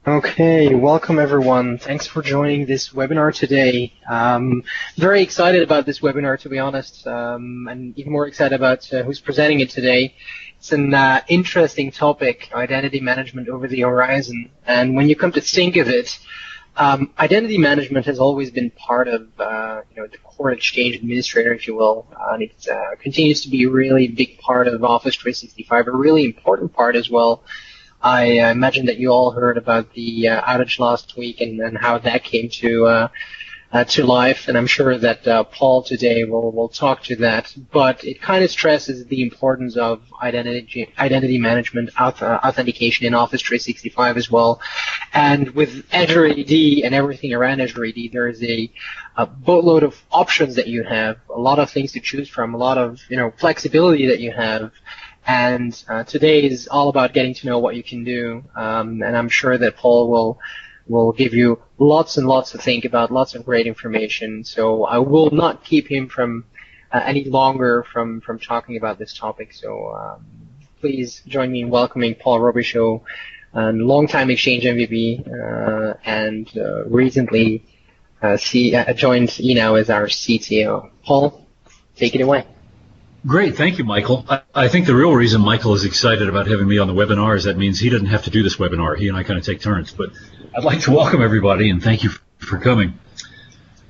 Okay, welcome everyone. Thanks for joining this webinar today. Very excited about this webinar, to be honest, and even more excited about who's presenting it today. It's an interesting topic, identity management over the horizon. And when you come to think of it, identity management has always been part of the core Exchange administrator, if you will. And it continues to be a really big part of Office 365, a really important part as well. I imagine that you all heard about the outage last week and how that came to life, and I'm sure that Paul today will talk to that. But it kind of stresses the importance of identity management, authentication in Office 365 as well. And with Azure AD and everything around Azure AD, there is a boatload of options that you have, a lot of things to choose from, a lot of flexibility that you have. And today is all about getting to know what you can do, and I'm sure that Paul will give you lots and lots to think about, lots of great information. So I will not keep him from any longer from talking about this topic. So please join me in welcoming Paul Robichaux, a longtime Exchange MVP, and recently joined eNow as our CTO. Paul, take it away. Great. Thank you, Michael. I think the real reason Michael is excited about having me on the webinar is that means he doesn't have to do this webinar. He and I kind of take turns. But I'd like to welcome everybody and thank you for coming.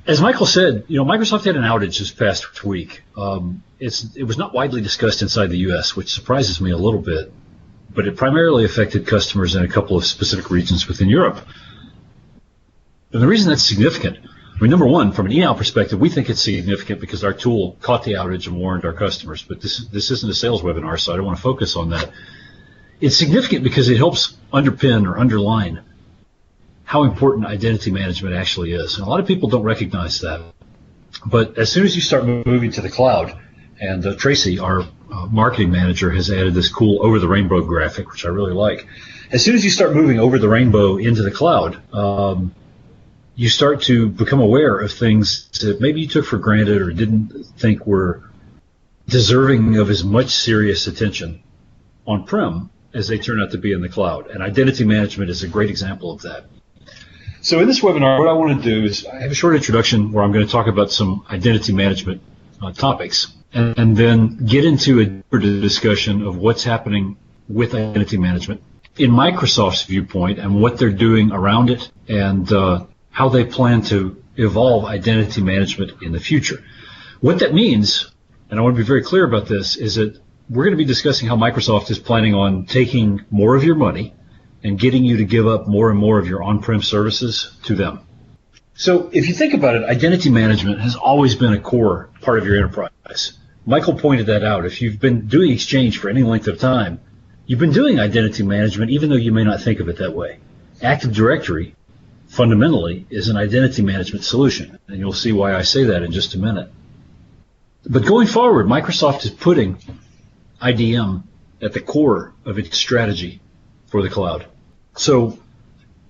As Michael said, Microsoft had an outage this past week. It was not widely discussed inside the U.S., which surprises me a little bit, but it primarily affected customers in a couple of specific regions within Europe. And the reason that's significant, number one, from an eNow perspective, we think it's significant because our tool caught the outage and warned our customers. But this isn't a sales webinar, so I don't want to focus on that. It's significant because it helps underpin or underline how important identity management actually is. And a lot of people don't recognize that. But as soon as you start moving to the cloud, and Tracy, our marketing manager, has added this cool over-the-rainbow graphic, which I really like. As soon as you start moving over the rainbow into the cloud, you start to become aware of things that maybe you took for granted or didn't think were deserving of as much serious attention on-prem as they turn out to be in the cloud. And identity management is a great example of that. So in this webinar, what I want to do is I have a short introduction where I'm going to talk about some identity management topics and then get into a deeper discussion of what's happening with identity management in Microsoft's viewpoint and what they're doing around it and how they plan to evolve identity management in the future. What that means, and I want to be very clear about this, is that we're going to be discussing how Microsoft is planning on taking more of your money and getting you to give up more and more of your on-prem services to them. So if you think about it, identity management has always been a core part of your enterprise. Michael pointed that out. If you've been doing Exchange for any length of time, you've been doing identity management even though you may not think of it that way. Active Directory fundamentally is an identity management solution, and you'll see why I say that in just a minute. But going forward, Microsoft is putting IDM at the core of its strategy for the cloud. So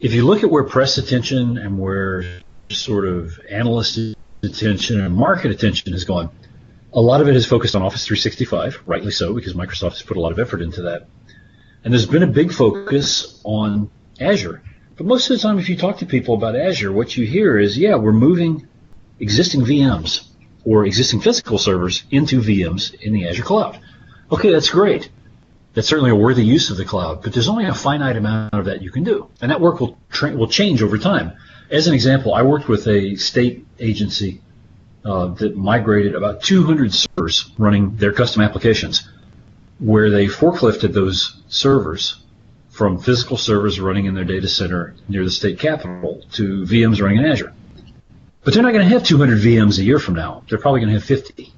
if you look at where press attention and where sort of analyst attention and market attention has gone, a lot of it is focused on Office 365, rightly so, because Microsoft has put a lot of effort into that. And there's been a big focus on Azure. But most of the time, if you talk to people about Azure, what you hear is, yeah, we're moving existing VMs or existing physical servers into VMs in the Azure cloud. Okay, that's great. That's certainly a worthy use of the cloud, but there's only a finite amount of that you can do. And that work will change over time. As an example, I worked with a state agency that migrated about 200 servers running their custom applications, where they forklifted those servers from physical servers running in their data center near the state capitol to VMs running in Azure. But they're not going to have 200 VMs a year from now. They're probably going to have 50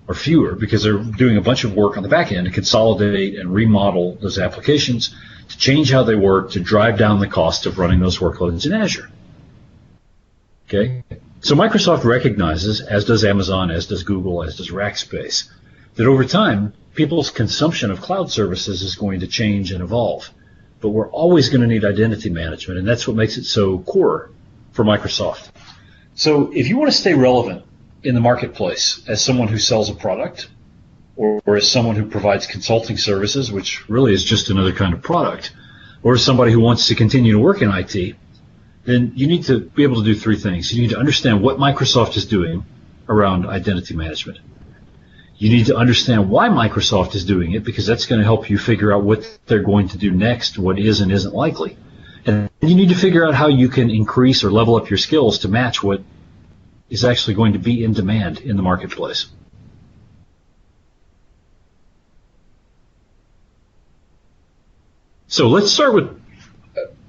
or fewer because they're doing a bunch of work on the back end to consolidate and remodel those applications, to change how they work, to drive down the cost of running those workloads in Azure. Okay? So Microsoft recognizes, as does Amazon, as does Google, as does Rackspace, that over time, people's consumption of cloud services is going to change and evolve. But we're always going to need identity management, and that's what makes it so core for Microsoft. So if you want to stay relevant in the marketplace as someone who sells a product or as someone who provides consulting services, which really is just another kind of product, or somebody who wants to continue to work in IT, then you need to be able to do three things. You need to understand what Microsoft is doing around identity management. You need to understand why Microsoft is doing it, because that's going to help you figure out what they're going to do next, what is and isn't likely. And you need to figure out how you can increase or level up your skills to match what is actually going to be in demand in the marketplace. So let's start with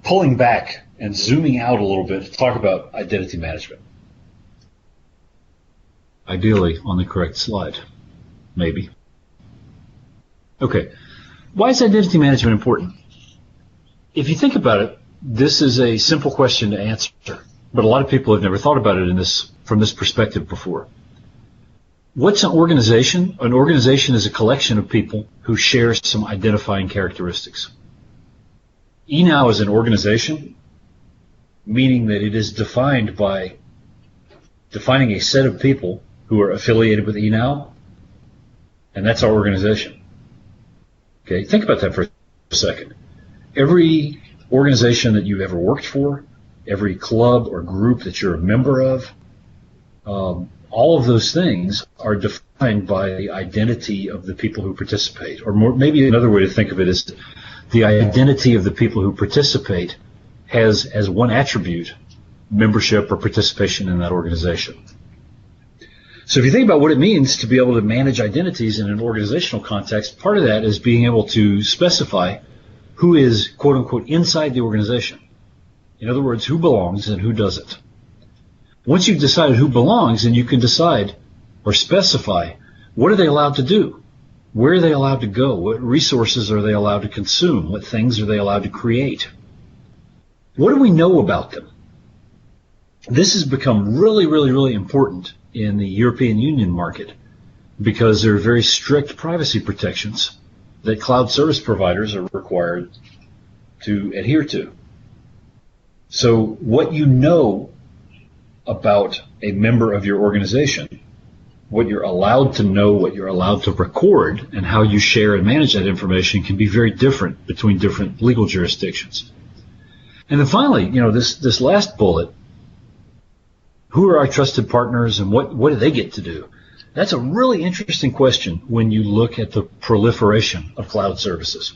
pulling back and zooming out a little bit to talk about identity management. Ideally on the correct slide, maybe. Okay, why is identity management important? If you think about it, this is a simple question to answer, but a lot of people have never thought about it from this perspective before. What's an organization? An organization is a collection of people who share some identifying characteristics. eNow is an organization, meaning that it is defined by defining a set of people who are affiliated with eNow, and that's our organization. Okay, think about that for a second. Every organization that you've ever worked for, every club or group that you're a member of, all of those things are defined by the identity of the people who participate. Or maybe another way to think of it is the identity of the people who participate has as one attribute membership or participation in that organization. So if you think about what it means to be able to manage identities in an organizational context, part of that is being able to specify who is, quote unquote, inside the organization. In other words, who belongs and who doesn't. Once you've decided who belongs, then you can decide or specify what are they allowed to do. Where are they allowed to go? What resources are they allowed to consume? What things are they allowed to create? What do we know about them? This has become really, really, really important in the European Union market because there are very strict privacy protections that cloud service providers are required to adhere to. So what you know about a member of your organization, what you're allowed to know, what you're allowed to record, and how you share and manage that information can be very different between different legal jurisdictions. And then finally, this last bullet, who are our trusted partners and what do they get to do? That's a really interesting question when you look at the proliferation of cloud services.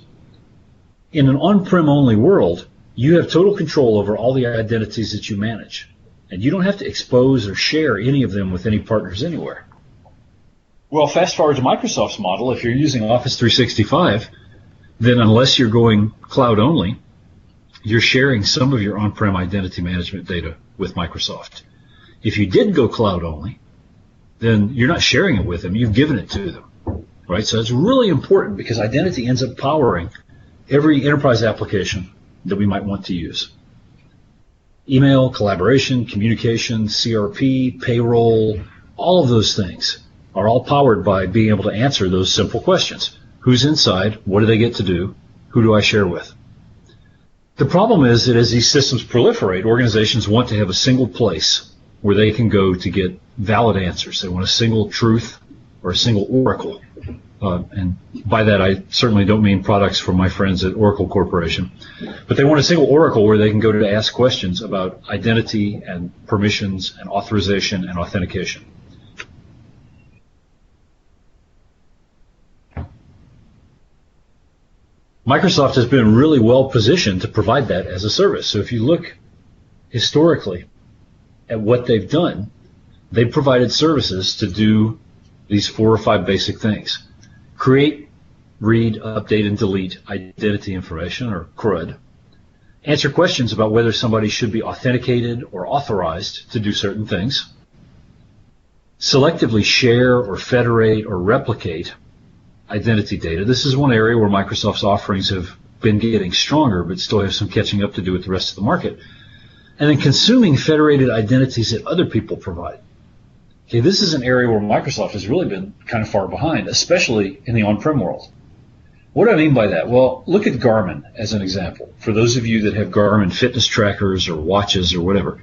In an on-prem only world, you have total control over all the identities that you manage, and you don't have to expose or share any of them with any partners anywhere. Well, fast forward to Microsoft's model, if you're using Office 365, then unless you're going cloud only, you're sharing some of your on-prem identity management data with Microsoft. If you did go cloud only, then you're not sharing it with them, you've given it to them, right? So it's really important because identity ends up powering every enterprise application that we might want to use. Email, collaboration, communication, CRP, payroll, all of those things are all powered by being able to answer those simple questions. Who's inside? What do they get to do? Who do I share with? The problem is that as these systems proliferate, organizations want to have a single place where they can go to get valid answers. They want a single truth or a single oracle. And by that, I certainly don't mean products from my friends at Oracle Corporation. But they want a single oracle where they can go to ask questions about identity and permissions and authorization and authentication. Microsoft has been really well positioned to provide that as a service. So if you look historically at what they've done, they've provided services to do these 4 or 5 basic things. Create, read, update, and delete identity information, or CRUD. Answer questions about whether somebody should be authenticated or authorized to do certain things. Selectively share or federate or replicate identity data. This is one area where Microsoft's offerings have been getting stronger, but still have some catching up to do with the rest of the market. And then consuming federated identities that other people provide. Okay, this is an area where Microsoft has really been kind of far behind, especially in the on-prem world. What do I mean by that? Well, look at Garmin as an example. For those of you that have Garmin fitness trackers or watches or whatever,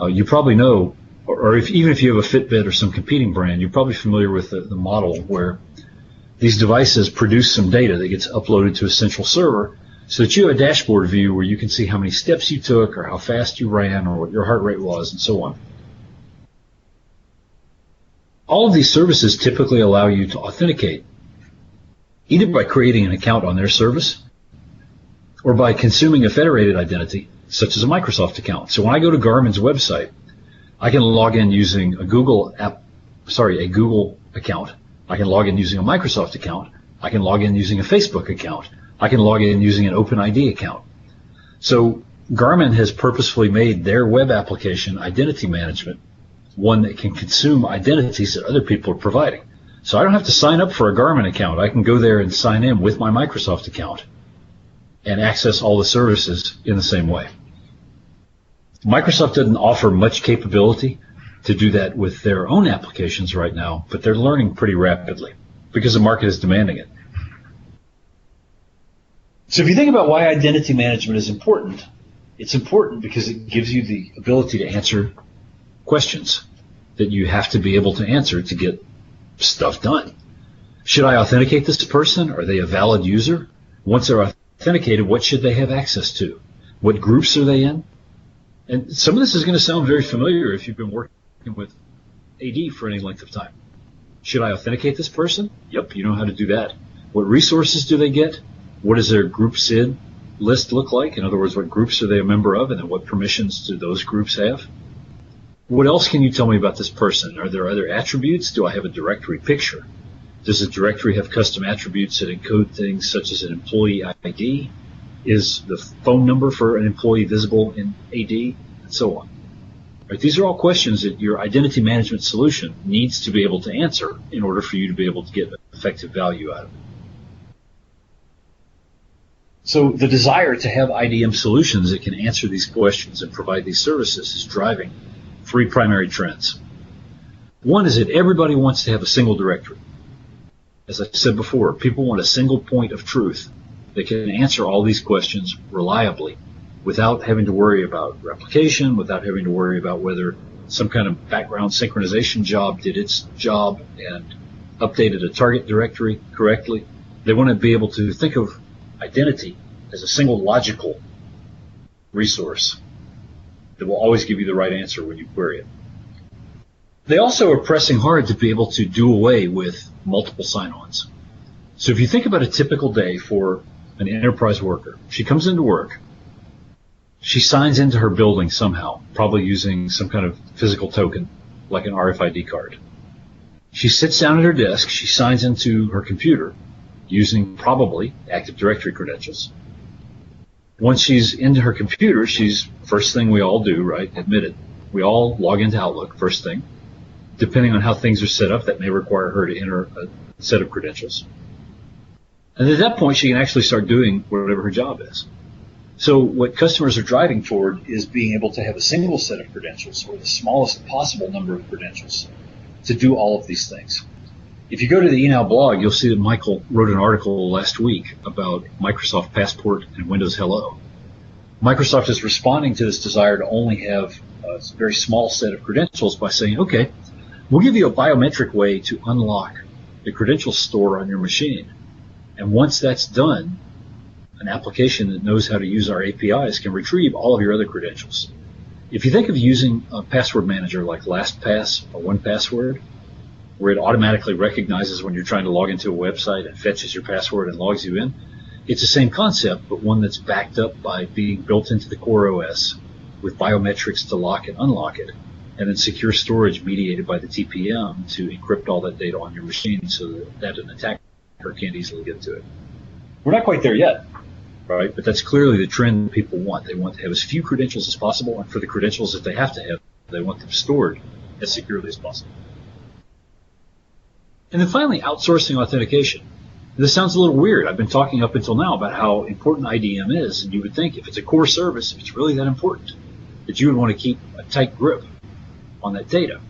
you probably know, or even if you have a Fitbit or some competing brand, you're probably familiar with the model where these devices produce some data that gets uploaded to a central server, so that you have a dashboard view where you can see how many steps you took or how fast you ran or what your heart rate was and so on. All of these services typically allow you to authenticate either by creating an account on their service or by consuming a federated identity such as a Microsoft account. So when I go to Garmin's website, I can log in using a Google account. I can log in using a Microsoft account. I can log in using a Facebook account. I can log in using an OpenID account. So Garmin has purposefully made their web application identity management one that can consume identities that other people are providing. So I don't have to sign up for a Garmin account. I can go there and sign in with my Microsoft account and access all the services in the same way. Microsoft doesn't offer much capability to do that with their own applications right now, but they're learning pretty rapidly because the market is demanding it. So if you think about why identity management is important, it's important because it gives you the ability to answer questions that you have to be able to answer to get stuff done. Should I authenticate this person? Are they a valid user? Once they're authenticated, what should they have access to? What groups are they in? And some of this is going to sound very familiar if you've been working with AD for any length of time. Should I authenticate this person? Yep, you know how to do that. What resources do they get? What does their group SID list look like? In other words, what groups are they a member of, and then what permissions do those groups have? What else can you tell me about this person? Are there other attributes? Do I have a directory picture? Does the directory have custom attributes that encode things such as an employee ID? Is the phone number for an employee visible in AD? And so on. Right, these are all questions that your identity management solution needs to be able to answer in order for you to be able to get effective value out of it. So the desire to have IDM solutions that can answer these questions and provide these services is driving three primary trends. One is that everybody wants to have a single directory. As I said before, people want a single point of truth that can answer all these questions reliably without having to worry about replication, without having to worry about whether some kind of background synchronization job did its job and updated a target directory correctly. They want to be able to think of identity as a single logical resource that will always give you the right answer when you query it. They also are pressing hard to be able to do away with multiple sign-ons. So if you think about a typical day for an enterprise worker, she comes into work, she signs into her building somehow, probably using some kind of physical token, like an RFID card. She sits down at her desk, she signs into her computer using probably Active Directory credentials. Once she's into her computer, she's, first thing we all do, right, admit it, we all log into Outlook first thing. Depending on how things are set up, that may require her to enter a set of credentials. And at that point, she can actually start doing whatever her job is. So what customers are driving toward is being able to have a single set of credentials, or the smallest possible number of credentials, to do all of these things. If you go to the eNow blog, you'll see that Michael wrote an article last week about Microsoft Passport and Windows Hello. Microsoft is responding to this desire to only have a very small set of credentials by saying, okay, we'll give you a biometric way to unlock the credential store on your machine. And once that's done, an application that knows how to use our APIs can retrieve all of your other credentials. If you think of using a password manager like LastPass or 1Password, where it automatically recognizes when you're trying to log into a website and fetches your password and logs you in, it's the same concept, but one that's backed up by being built into the core OS with biometrics to lock and unlock it, and then secure storage mediated by the TPM to encrypt all that data on your machine so that an attacker can't easily get to it. We're not quite there yet, right? But that's clearly the trend people want. They want to have as few credentials as possible, and for the credentials that they have to have, they want them stored as securely as possible. And then finally, outsourcing authentication. This sounds a little weird. I've been talking up until now about how important IDM is, and you would think if it's a core service, if it's really that important, that you would want to keep a tight grip on that data.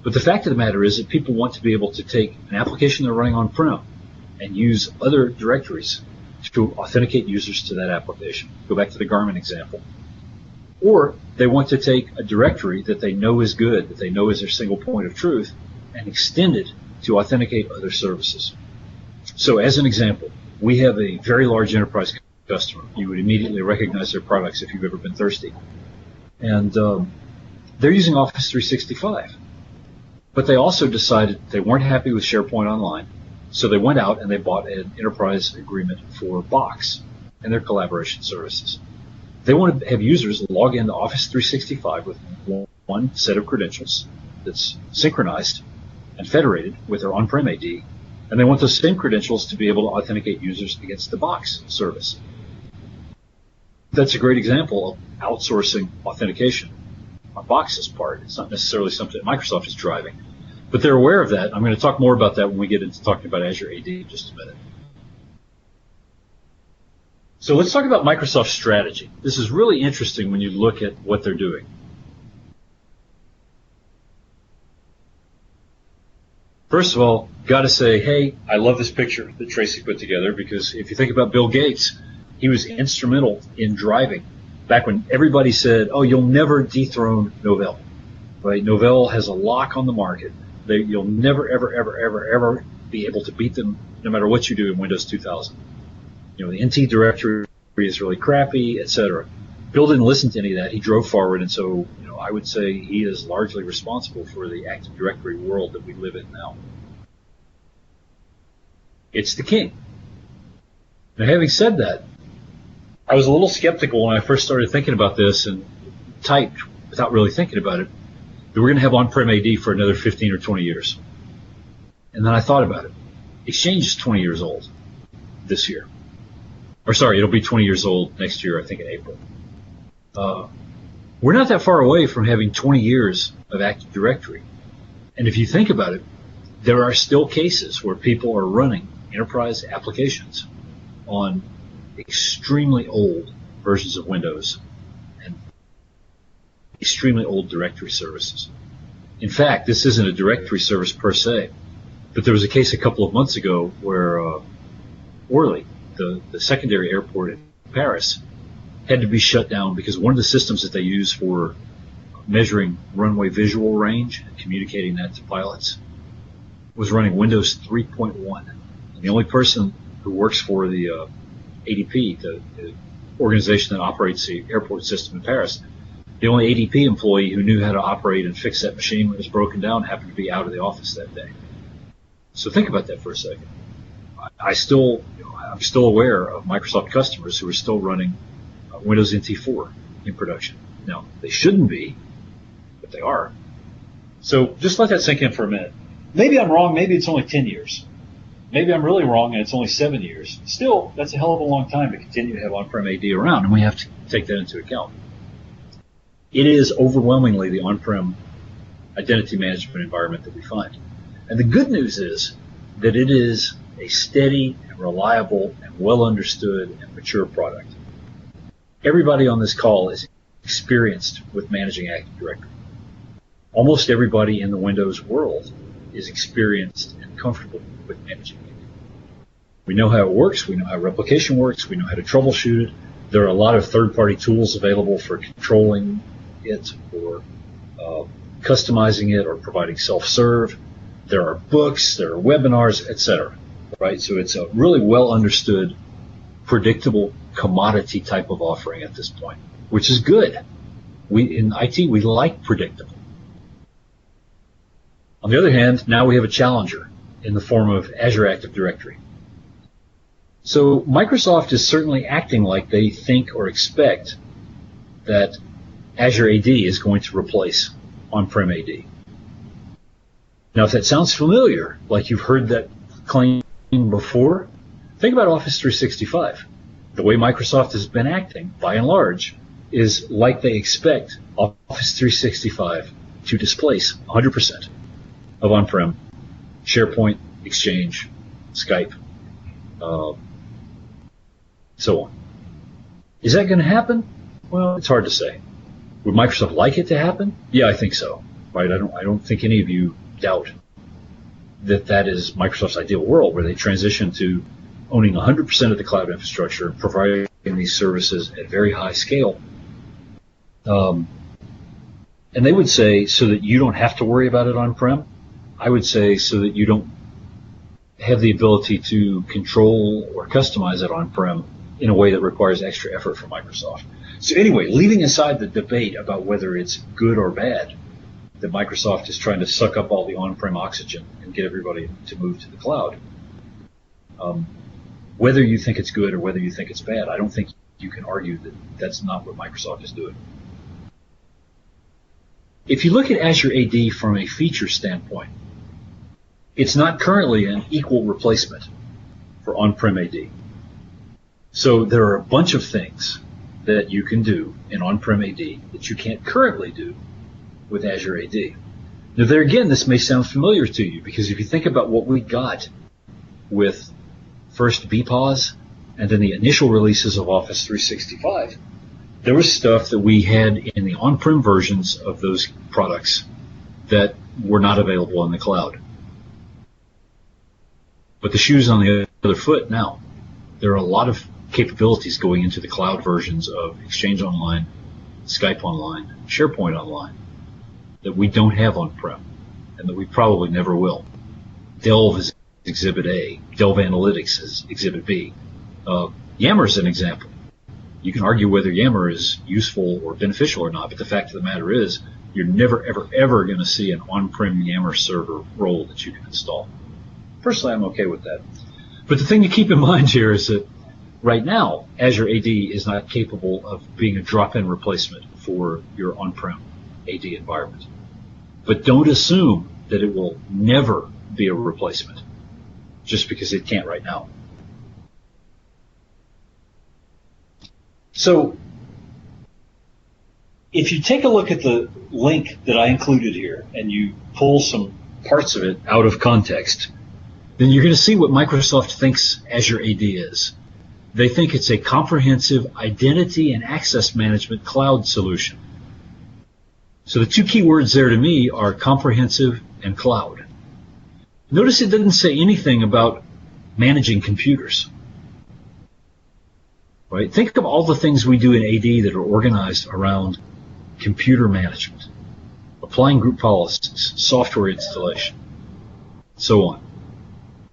But the fact of the matter is that people want to be able to take an application they're running on-prem and use other directories to authenticate users to that application. Go back to the Garmin example. Or they want to take a directory that they know is good, that they know is their single point of truth, and extend it to authenticate other services. So as an example, we have a very large enterprise customer. You would immediately recognize their products if you've ever been thirsty. And they're using Office 365. But they also decided they weren't happy with SharePoint Online, so they went out and they bought an enterprise agreement for Box and their collaboration services. They want to have users log into Office 365 with one set of credentials that's synchronized and federated with their on-prem AD, and they want those same credentials to be able to authenticate users against the Box service. That's a great example of outsourcing authentication on Box's part. It's not necessarily something that Microsoft is driving, but they're aware of that. I'm going to talk more about that when we get into talking about Azure AD in just a minute. So let's talk about Microsoft's strategy. This is really interesting when you look at what they're doing. First of all, got to say, hey, I love this picture that Tracy put together, because if you think about Bill Gates, he was instrumental in driving back when everybody said, oh, you'll never dethrone Novell, right? Novell has a lock on the market. You'll never, ever, ever, ever, ever be able to beat them no matter what you do in Windows 2000. You know, the NT directory is really crappy, etc. Bill didn't listen to any of that. He drove forward, and so I would say he is largely responsible for the Active Directory world that we live in now. It's the king. Now, having said that, I was a little skeptical when I first started thinking about this and typed, without really thinking about it, that we're going to have on-prem AD for another 15 or 20 years. And then I thought about it. Exchange is 20 years old this year. Or sorry, it'll be 20 years old next year, I think in April. We're not that far away from having 20 years of Active Directory. And if you think about it, there are still cases where people are running enterprise applications on extremely old versions of Windows and extremely old directory services. In fact, this isn't a directory service per se, but there was a case a couple of months ago where Orly, the secondary airport in Paris, had to be shut down because one of the systems that they use for measuring runway visual range and communicating that to pilots was running Windows 3.1. And the only person who works for the ADP, the organization that operates the airport system in Paris, the only ADP employee who knew how to operate and fix that machine when it was broken down happened to be out of the office that day. So think about that for a second. I'm still aware of Microsoft customers who are still running Windows NT4 in production. Now, they shouldn't be, but they are. So just let that sink in for a minute. Maybe I'm wrong. Maybe it's only 10 years. Maybe I'm really wrong and it's only 7 years. Still, that's a hell of a long time to continue to have on-prem AD around, and we have to take that into account. It is overwhelmingly the on-prem identity management environment that we find. And the good news is that it is a steady and reliable and well understood and mature product. Everybody on this call is experienced with managing Active Directory. Almost everybody in the Windows world is experienced and comfortable with managing it. We know how it works. We know how replication works. We know how to troubleshoot it. There are a lot of third-party tools available for controlling it or customizing it or providing self-serve. There are books, there are webinars, etc. Right? So it's a really well understood, predictable commodity type of offering at this point, which is good. In IT, we like predictable. On the other hand, now we have a challenger in the form of Azure Active Directory. So Microsoft is certainly acting like they think or expect that Azure AD is going to replace on-prem AD. Now, if that sounds familiar, like you've heard that claim before, think about Office 365. The way Microsoft has been acting, by and large, is like they expect Office 365 to displace 100% of on-prem SharePoint, Exchange, Skype, so on. Is that going to happen? Well, it's hard to say. Would Microsoft like it to happen? Yeah, I think so. Right? I don't think any of you doubt that is Microsoft's ideal world, where they transition to owning 100% of the cloud infrastructure, providing these services at very high scale. And they would say, so that you don't have to worry about it on-prem. I would say so that you don't have the ability to control or customize it on-prem in a way that requires extra effort from Microsoft. So anyway, leaving aside the debate about whether it's good or bad that Microsoft is trying to suck up all the on-prem oxygen and get everybody to move to the cloud, whether you think it's good or whether you think it's bad, I don't think you can argue that that's not what Microsoft is doing. If you look at Azure AD from a feature standpoint, it's not currently an equal replacement for on-prem AD. So there are a bunch of things that you can do in on-prem AD that you can't currently do with Azure AD. Now there again, this may sound familiar to you because if you think about what we got with first BPOS and then the initial releases of Office 365, there was stuff that we had in the on-prem versions of those products that were not available in the cloud. But the shoe's on the other foot now. There are a lot of capabilities going into the cloud versions of Exchange Online, Skype Online, SharePoint Online that we don't have on-prem and that we probably never will. Delve is Exhibit A. Delve Analytics is Exhibit B. Yammer is an example. You can argue whether Yammer is useful or beneficial or not, but the fact of the matter is you're never, ever, ever going to see an on-prem Yammer server role that you can install. Personally, I'm okay with that. But the thing to keep in mind here is that right now, Azure AD is not capable of being a drop-in replacement for your on-prem AD environment. But don't assume that it will never be a replacement just because it can't right now. So if you take a look at the link that I included here and you pull some parts of it out of context, then you're going to see what Microsoft thinks Azure AD is. They think it's a comprehensive identity and access management cloud solution. So the two key words there to me are comprehensive and cloud. Notice it didn't say anything about managing computers. Right? Think of all the things we do in AD that are organized around computer management, applying group policies, software installation, so on.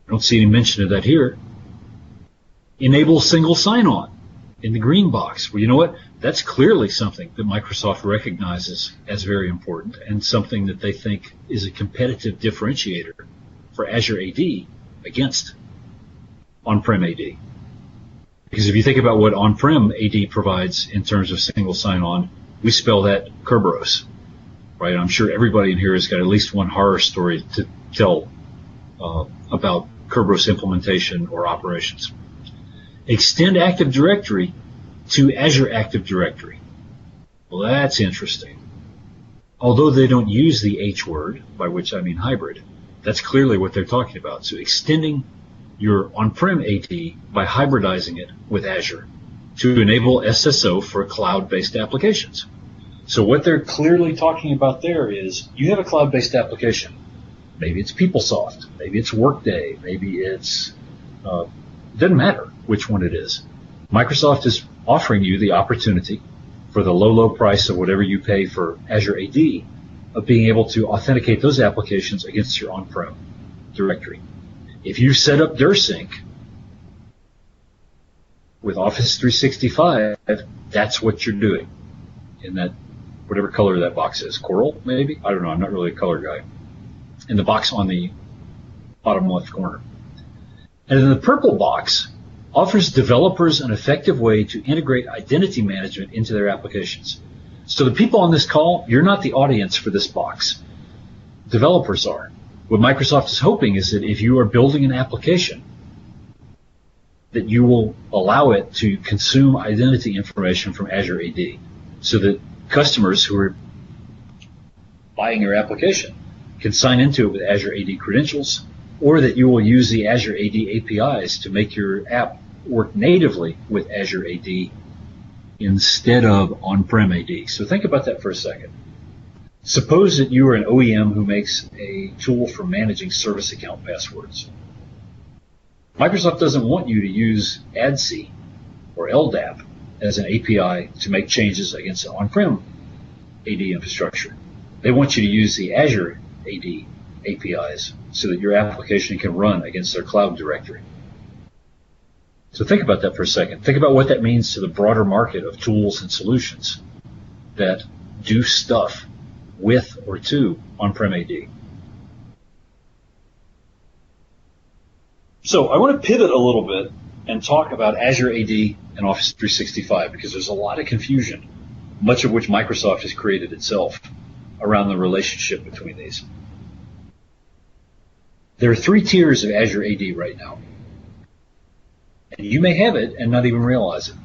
I don't see any mention of that here. Enable single sign-on in the green box. Well, you know what? That's clearly something that Microsoft recognizes as very important and something that they think is a competitive differentiator for Azure AD against on-prem AD. Because if you think about what on-prem AD provides in terms of single sign-on, we spell that Kerberos, right? I'm sure everybody in here has got at least one horror story to tell about Kerberos implementation or operations. Extend Active Directory to Azure Active Directory. Well, that's interesting. Although they don't use the H word, by which I mean hybrid, that's clearly what they're talking about. So extending your on-prem AD by hybridizing it with Azure to enable SSO for cloud-based applications. So what they're clearly talking about there is you have a cloud-based application. Maybe it's PeopleSoft, maybe it's Workday, maybe it's, doesn't matter which one it is. Microsoft is offering you the opportunity for the low, low price of whatever you pay for Azure AD of being able to authenticate those applications against your on-prem directory. If you set up DirSync with Office 365, that's what you're doing in that, whatever color that box is. Coral, maybe? I don't know. I'm not really a color guy. In the box on the bottom left corner. And then the purple box offers developers an effective way to integrate identity management into their applications. So the people on this call, you're not the audience for this box. Developers are. What Microsoft is hoping is that if you are building an application, that you will allow it to consume identity information from Azure AD so that customers who are buying your application can sign into it with Azure AD credentials, or that you will use the Azure AD APIs to make your app work natively with Azure AD instead of on-prem AD. So think about that for a second. Suppose that you are an OEM who makes a tool for managing service account passwords. Microsoft doesn't want you to use ADC or LDAP as an API to make changes against an on-prem AD infrastructure. They want you to use the Azure AD APIs so that your application can run against their cloud directory. So think about that for a second. Think about what that means to the broader market of tools and solutions that do stuff with or to on-prem AD. So I want to pivot a little bit and talk about Azure AD and Office 365 because there's a lot of confusion, much of which Microsoft has created itself around the relationship between these. There are 3 tiers of Azure AD right now. And you may have it and not even realize it.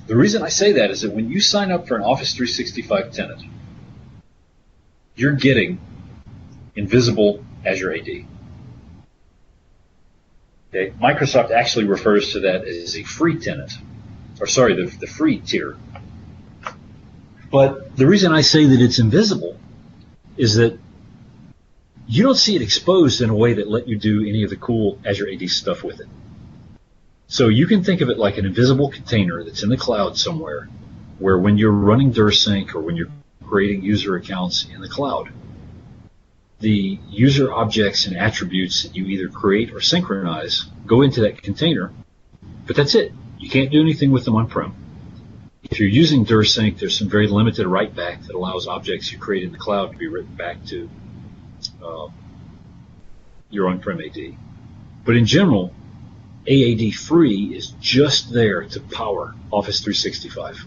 The reason I say that is that when you sign up for an Office 365 tenant, you're getting invisible Azure AD. Okay? Microsoft actually refers to that as a free tenant, or sorry, the free tier. But the reason I say that it's invisible is that you don't see it exposed in a way that let you do any of the cool Azure AD stuff with it. So you can think of it like an invisible container that's in the cloud somewhere, where when you're running DirSync or when you're creating user accounts in the cloud, the user objects and attributes that you either create or synchronize go into that container, but that's it. You can't do anything with them on-prem. If you're using DirSync, there's some very limited write-back that allows objects you create in the cloud to be written back to your on-prem AD. But in general, AAD free is just there to power Office 365.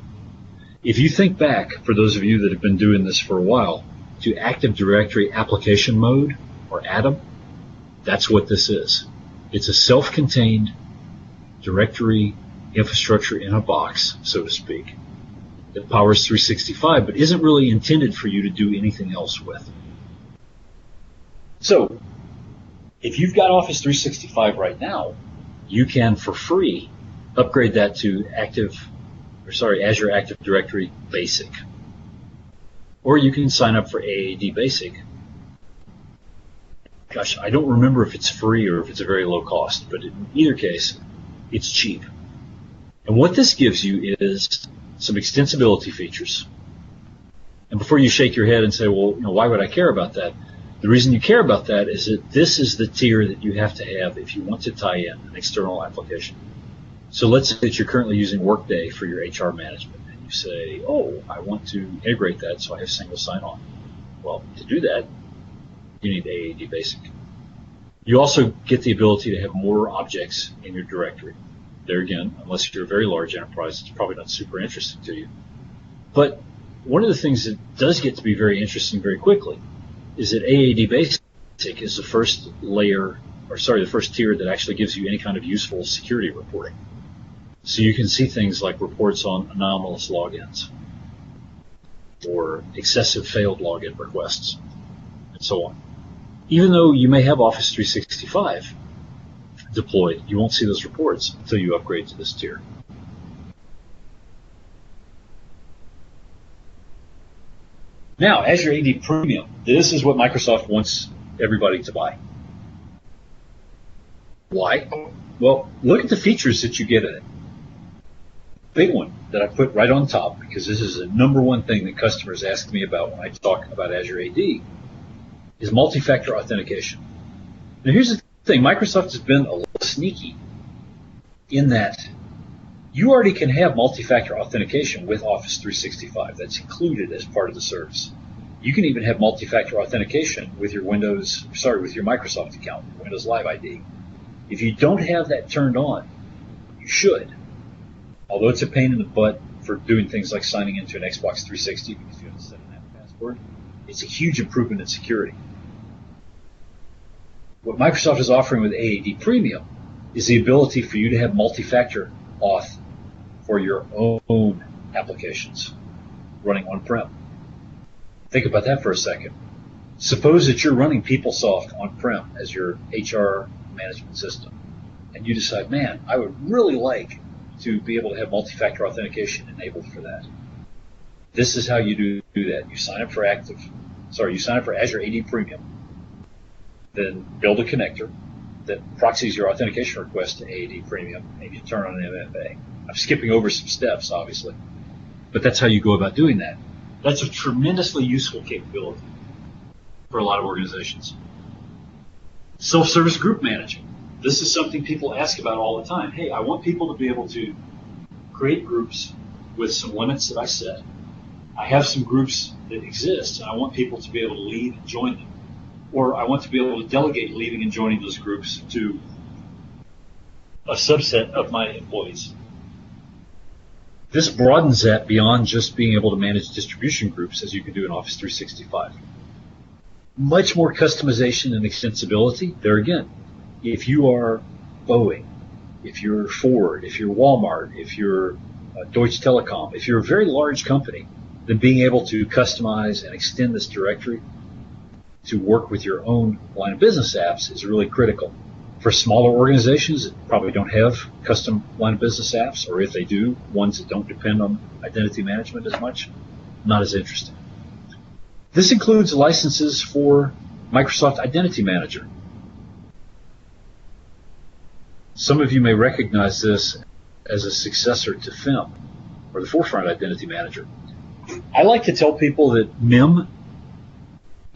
If you think back, for those of you that have been doing this for a while, to Active Directory application mode, or ADAM, that's what this is. It's a self-contained directory infrastructure in a box, so to speak, that powers 365, but isn't really intended for you to do anything else with. So, if you've got Office 365 right now, you can, for free, upgrade that to Azure Active Directory Basic. Or you can sign up for AAD Basic. Gosh, I don't remember if it's free or if it's a very low cost, but in either case, it's cheap. And what this gives you is some extensibility features. And before you shake your head and say, well, why would I care about that? The reason you care about that is that this is the tier that you have to have if you want to tie in an external application. So let's say that you're currently using Workday for your HR management, and you say, oh, I want to integrate that so I have single sign-on. Well, to do that, you need AAD Basic. You also get the ability to have more objects in your directory. There again, unless you're a very large enterprise, it's probably not super interesting to you. But one of the things that does get to be very interesting very quickly is that AAD Basic is the first the first tier that actually gives you any kind of useful security reporting. So you can see things like reports on anomalous logins or excessive failed login requests and so on. Even though you may have Office 365 deployed, you won't see those reports until you upgrade to this tier. Now, Azure AD Premium. This is what Microsoft wants everybody to buy. Why? Well, look at the features that you get in it. Big one that I put right on top, because this is the number one thing that customers ask me about when I talk about Azure AD, is multi-factor authentication. Now, here's the thing. Microsoft has been a little sneaky in that you already can have multi-factor authentication with Office 365. That's included as part of the service. You can even have multi-factor authentication with your with your Microsoft account, your Windows Live ID. If you don't have that turned on, you should. Although it's a pain in the butt for doing things like signing into an Xbox 360 because you have to set a password, it's a huge improvement in security. What Microsoft is offering with AAD Premium is the ability for you to have multi-factor auth for your own applications running on-prem. Think about that for a second. Suppose that you're running PeopleSoft on-prem as your HR management system, and you decide, man, I would really like to be able to have multi-factor authentication enabled for that. This is how you do that. You sign up for Azure AD Premium, then build a connector that proxies your authentication request to AAD Premium, and you turn on an MFA. I'm skipping over some steps, obviously, but that's how you go about doing that. That's a tremendously useful capability for a lot of organizations. Self-service group managing. This is something people ask about all the time. Hey, I want people to be able to create groups with some limits that I set. I have some groups that exist, and I want people to be able to leave and join them. Or I want to be able to delegate leaving and joining those groups to a subset of my employees. This broadens that beyond just being able to manage distribution groups as you can do in Office 365. Much more customization and extensibility. There again, if you are Boeing, if you're Ford, if you're Walmart, if you're Deutsche Telekom, if you're a very large company, then being able to customize and extend this directory to work with your own line of business apps is really critical. For smaller organizations that probably don't have custom line of business apps, or if they do, ones that don't depend on identity management as much, not as interesting. This includes licenses for Microsoft Identity Manager. Some of you may recognize this as a successor to FIM, or the Forefront Identity Manager. I like to tell people that MIM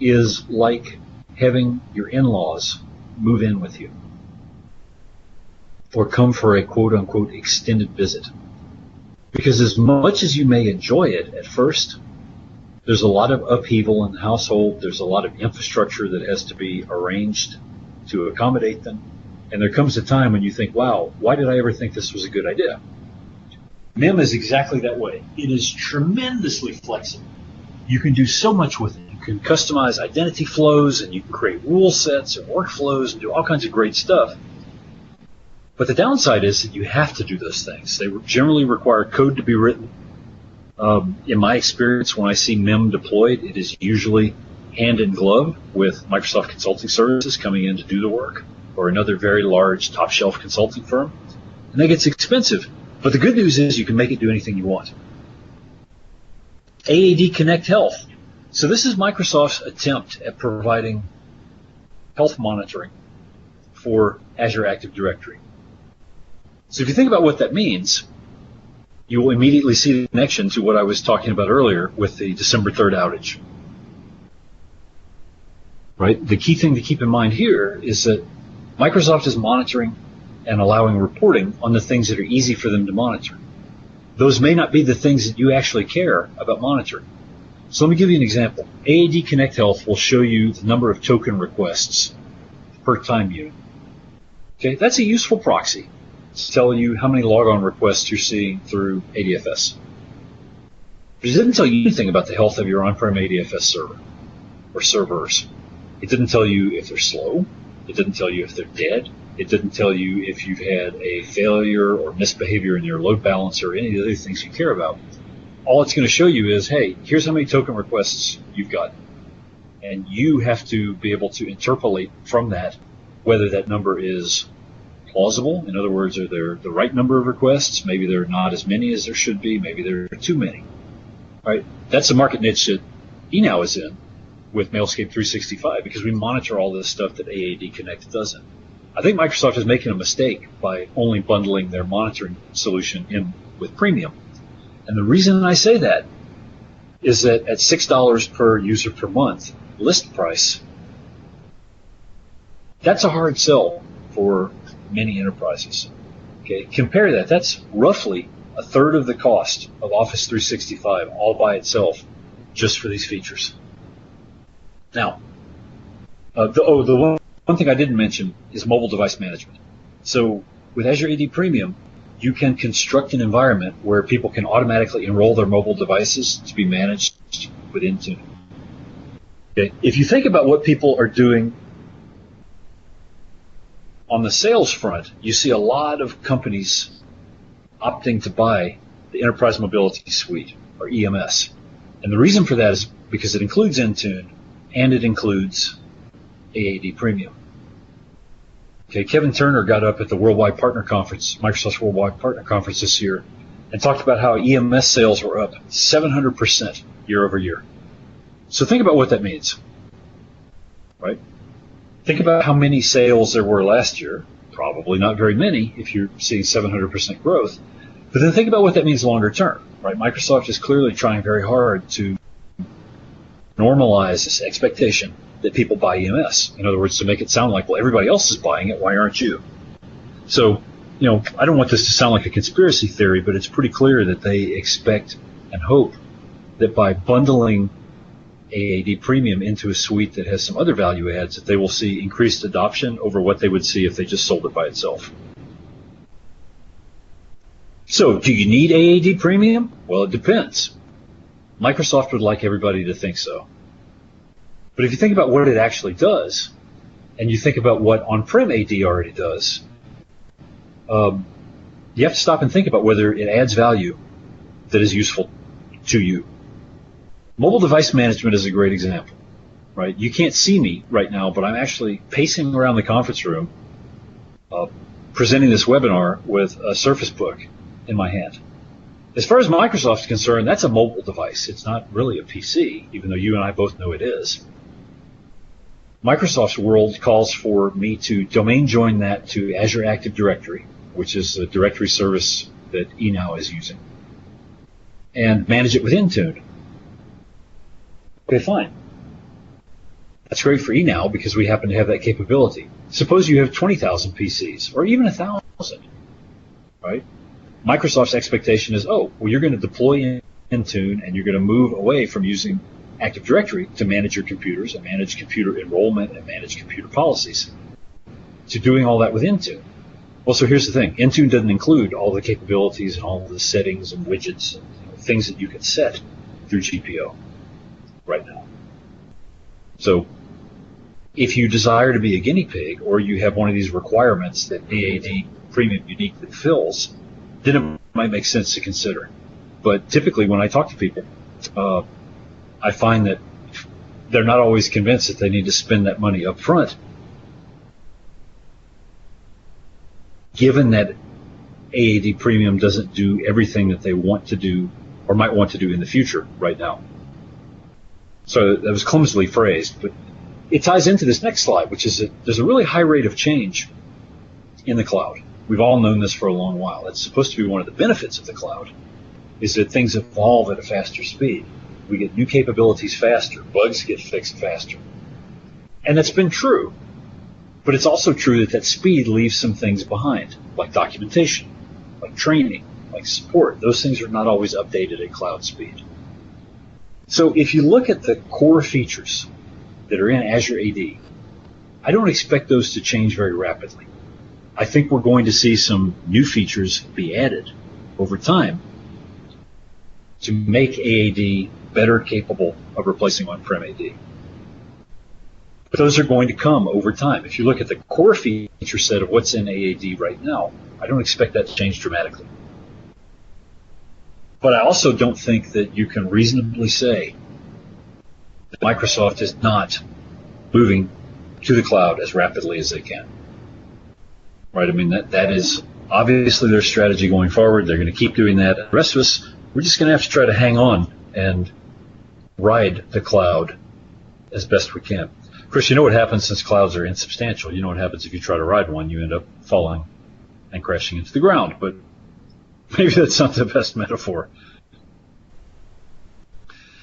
is like having your in-laws move in with you or come for a quote-unquote extended visit. Because as much as you may enjoy it at first, there's a lot of upheaval in the household, there's a lot of infrastructure that has to be arranged to accommodate them, and there comes a time when you think, wow, why did I ever think this was a good idea? MIM is exactly that way. It is tremendously flexible. You can do so much with it. You can customize identity flows, and you can create rule sets and workflows and do all kinds of great stuff. But the downside is that you have to do those things. They generally require code to be written. In my experience, when I see MIM deployed, it is usually hand in glove with Microsoft Consulting Services coming in to do the work, or another very large top-shelf consulting firm. And that gets expensive. But the good news is you can make it do anything you want. AAD Connect Health. So this is Microsoft's attempt at providing health monitoring for Azure Active Directory. So if you think about what that means, you will immediately see the connection to what I was talking about earlier with the December 3rd outage. Right? The key thing to keep in mind here is that Microsoft is monitoring and allowing reporting on the things that are easy for them to monitor. Those may not be the things that you actually care about monitoring. So let me give you an example. AAD Connect Health will show you the number of token requests per time unit. Okay, that's a useful proxy to tell you how many logon requests you're seeing through ADFS. But it didn't tell you anything about the health of your on-prem ADFS server or servers. It didn't tell you if they're slow. It didn't tell you if they're dead. It didn't tell you if you've had a failure or misbehavior in your load balancer or any of the other things you care about. All it's going to show you is, hey, here's how many token requests you've got. And you have to be able to interpolate from that whether that number is plausible. In other words, are there the right number of requests? Maybe there are not as many as there should be. Maybe there are too many. Right? That's a market niche that eNow is in with Mailscape 365 because we monitor all this stuff that AAD Connect doesn't. I think Microsoft is making a mistake by only bundling their monitoring solution in with Premium. And the reason I say that is that at $6 per user per month list price, that's a hard sell for many enterprises. Okay, compare that. That's roughly a third of the cost of Office 365 all by itself just for these features. Now, the one thing I didn't mention is mobile device management. So with Azure AD Premium, you can construct an environment where people can automatically enroll their mobile devices to be managed with Intune. Okay. If you think about what people are doing on the sales front, you see a lot of companies opting to buy the Enterprise Mobility Suite, or EMS. And the reason for that is because it includes Intune and it includes AAD Premium. Okay, Kevin Turner got up at the Worldwide Partner Conference, Microsoft's Worldwide Partner Conference this year, and talked about how EMS sales were up 700% year over year. So think about what that means, right? Think about how many sales there were last year. Probably not very many if you're seeing 700% growth. But then think about what that means longer term, right? Microsoft is clearly trying very hard to normalize this expectation that people buy EMS. In other words, to make it sound like, well, everybody else is buying it, why aren't you? So, I don't want this to sound like a conspiracy theory, but it's pretty clear that they expect and hope that by bundling AAD Premium into a suite that has some other value adds, that they will see increased adoption over what they would see if they just sold it by itself. So, do you need AAD Premium? Well, it depends. Microsoft would like everybody to think so. But if you think about what it actually does, and you think about what on-prem AD already does, you have to stop and think about whether it adds value that is useful to you. Mobile device management is a great example, right? You can't see me right now, but I'm actually pacing around the conference room, presenting this webinar with a Surface Book in my hand. As far as Microsoft is concerned, that's a mobile device. It's not really a PC, even though you and I both know it is. Microsoft's world calls for me to domain join that to Azure Active Directory, which is a directory service that eNow is using, and manage it with Intune. Okay, fine. That's great for eNow because we happen to have that capability. Suppose you have 20,000 PCs, or even 1,000, right? Microsoft's expectation is, oh, well, you're going to deploy Intune and you're going to move away from using Active Directory to manage your computers and manage computer enrollment and manage computer policies, to doing all that with Intune. Well, so here's the thing. Intune doesn't include all the capabilities and all the settings and widgets and things that you can set through GPO right now. So if you desire to be a guinea pig, or you have one of these requirements that AAD Premium uniquely fills, then it might make sense to consider. But typically when I talk to people, I find that they're not always convinced that they need to spend that money up front, given that AAD Premium doesn't do everything that they want to do or might want to do in the future right now. So that was clumsily phrased, but it ties into this next slide, which is that there's a really high rate of change in the cloud. We've all known this for a long while. It's supposed to be one of the benefits of the cloud, is that things evolve at a faster speed. We get new capabilities faster. Bugs get fixed faster. And that's been true. But it's also true that that speed leaves some things behind, like documentation, like training, like support. Those things are not always updated at cloud speed. So if you look at the core features that are in Azure AD, I don't expect those to change very rapidly. I think we're going to see some new features be added over time to make AAD better capable of replacing on-prem AD. But those are going to come over time. If you look at the core feature set of what's in AAD right now, I don't expect that to change dramatically. But I also don't think that you can reasonably say that Microsoft is not moving to the cloud as rapidly as they can. Right? I mean, that is obviously their strategy going forward. They're going to keep doing that. The rest of us, we're just going to have to try to hang on and ride the cloud as best we can. Of course, you know what happens since clouds are insubstantial. You know what happens if you try to ride one. You end up falling and crashing into the ground. But maybe that's not the best metaphor.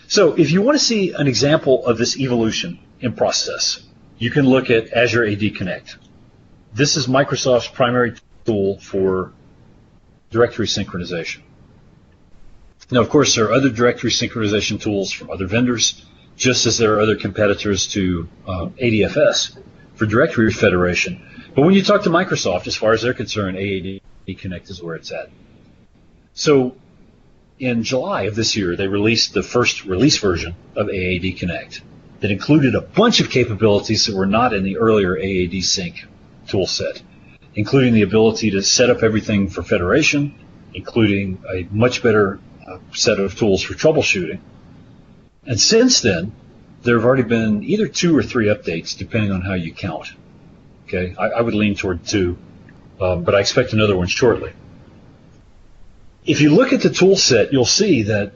So if you want to see an example of this evolution in process, you can look at Azure AD Connect. This is Microsoft's primary tool for directory synchronization. Now, of course, there are other directory synchronization tools from other vendors, just as there are other competitors to ADFS for directory federation. But when you talk to Microsoft, as far as they're concerned, AAD Connect is where it's at. So in July of this year, they released the first release version of AAD Connect that included a bunch of capabilities that were not in the earlier AAD Sync tool set, including the ability to set up everything for federation, including a much better set of tools for troubleshooting. And since then, there have already been either 2 or 3 updates, depending on how you count. Okay, I would lean toward 2, but I expect another one shortly. If you look at the tool set, you'll see that,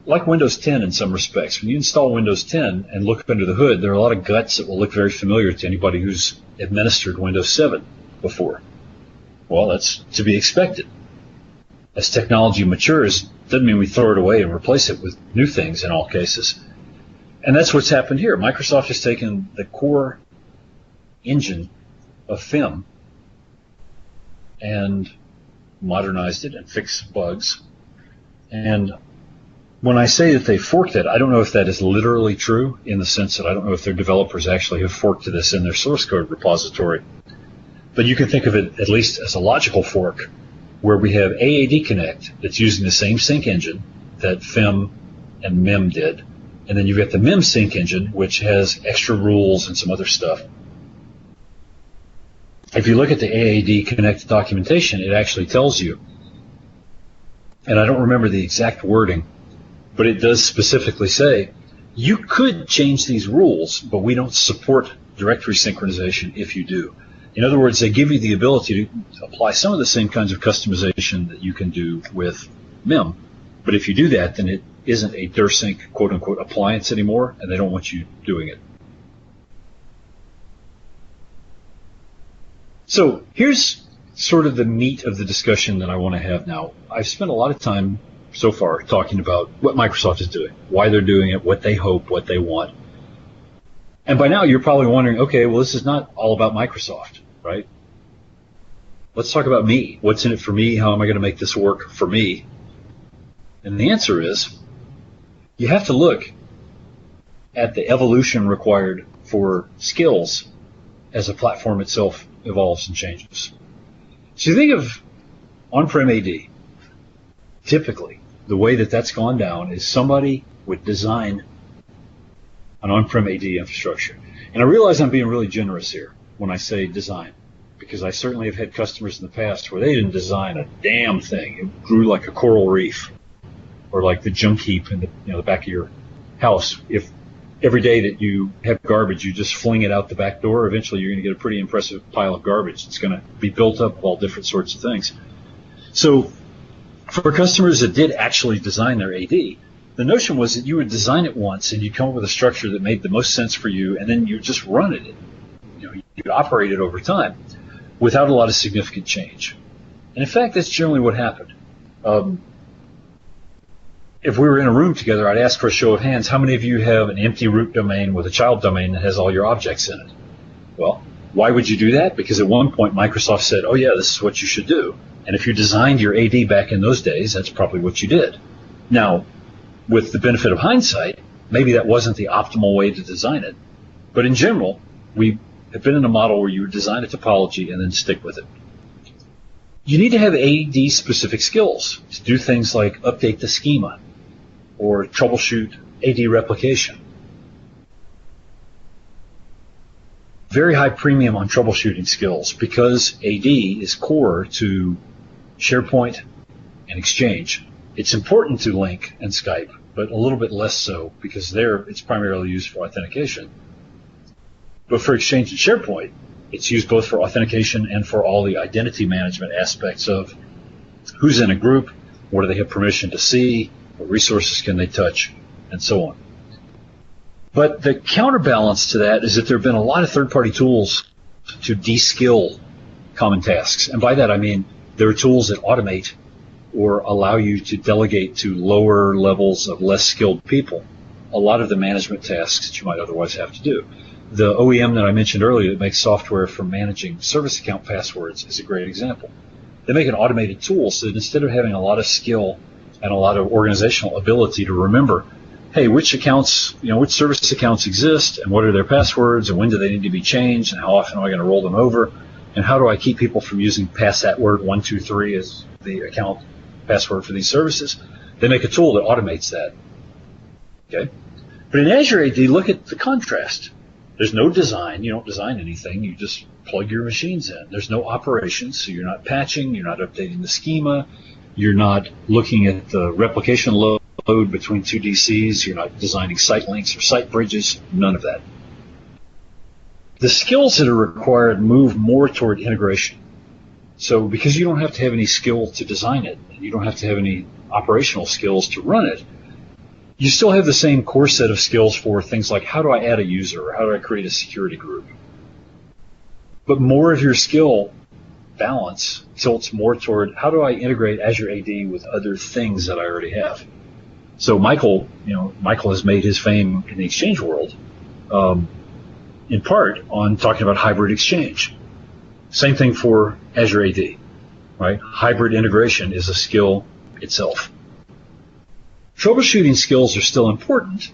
like Windows 10 in some respects, when you install Windows 10 and look under the hood, there are a lot of guts that will look very familiar to anybody who's administered Windows 7 before. Well, that's to be expected. As technology matures, doesn't mean we throw it away and replace it with new things in all cases. And that's what's happened here. Microsoft has taken the core engine of FIM and modernized it and fixed bugs. And when I say that they forked it, I don't know if that is literally true in the sense that I don't know if their developers actually have forked this in their source code repository. But you can think of it at least as a logical fork where we have AAD Connect that's using the same sync engine that FEM and MEM did. And then you've got the MEM sync engine, which has extra rules and some other stuff. If you look at the AAD Connect documentation, it actually tells you, and I don't remember the exact wording, but it does specifically say, you could change these rules, but we don't support directory synchronization if you do. In other words, they give you the ability to apply some of the same kinds of customization that you can do with MEM. But if you do that, then it isn't a DirSync quote-unquote appliance anymore, and they don't want you doing it. So here's sort of the meat of the discussion that I want to have now. I've spent a lot of time so far talking about what Microsoft is doing, why they're doing it, what they hope, what they want. And by now you're probably wondering, okay, well, this is not all about Microsoft, right? Let's talk about me. What's in it for me? How am I going to make this work for me? And the answer is, you have to look at the evolution required for skills as a platform itself evolves and changes. So you think of on-prem AD. Typically, the way that that's gone down is somebody would design an on-prem AD infrastructure. And I realize I'm being really generous here when I say design, because I certainly have had customers in the past where they didn't design a damn thing. It grew like a coral reef, or like the junk heap in the back of your house. If every day that you have garbage, you just fling it out the back door, eventually you're going to get a pretty impressive pile of garbage. It's going to be built up of all different sorts of things. So for customers that did actually design their AD, the notion was that you would design it once and you'd come up with a structure that made the most sense for you, and then you just run it. You'd operate it over time without a lot of significant change. And in fact, that's generally what happened. If we were in a room together, I'd ask for a show of hands, how many of you have an empty root domain with a child domain that has all your objects in it? Well, why would you do that? Because at one point Microsoft said, oh yeah, this is what you should do. And if you designed your AD back in those days, that's probably what you did. Now, with the benefit of hindsight, maybe that wasn't the optimal way to design it. But in general, we have been in a model where you would design a topology and then stick with it. You need to have AD-specific skills to do things like update the schema or troubleshoot AD replication. Very high premium on troubleshooting skills because AD is core to SharePoint and Exchange. It's important to Link and Skype, but a little bit less so because there it's primarily used for authentication. But for Exchange and SharePoint, it's used both for authentication and for all the identity management aspects of who's in a group, what do they have permission to see, what resources can they touch, and so on. But the counterbalance to that is that there have been a lot of third-party tools to de-skill common tasks. And by that I mean there are tools that automate or allow you to delegate to lower levels of less skilled people a lot of the management tasks that you might otherwise have to do. The OEM that I mentioned earlier that makes software for managing service account passwords is a great example. They make an automated tool so that instead of having a lot of skill and a lot of organizational ability to remember, hey, which accounts, which service accounts exist and what are their passwords and when do they need to be changed and how often am I going to roll them over and how do I keep people from using password 123 as the account password for these services. They make a tool that automates that. Okay? But in Azure AD, look at the contrast. There's no design. You don't design anything. You just plug your machines in. There's no operations, so you're not patching. You're not updating the schema. You're not looking at the replication load between two DCs. You're not designing site links or site bridges. None of that. The skills that are required move more toward integration. So because you don't have to have any skill to design it, and you don't have to have any operational skills to run it, you still have the same core set of skills for things like how do I add a user or how do I create a security group. But more of your skill balance tilts more toward how do I integrate Azure AD with other things that I already have. So Michael has made his fame in the Exchange world in part on talking about hybrid Exchange. Same thing for Azure AD. right? Hybrid integration is a skill itself. Troubleshooting skills are still important,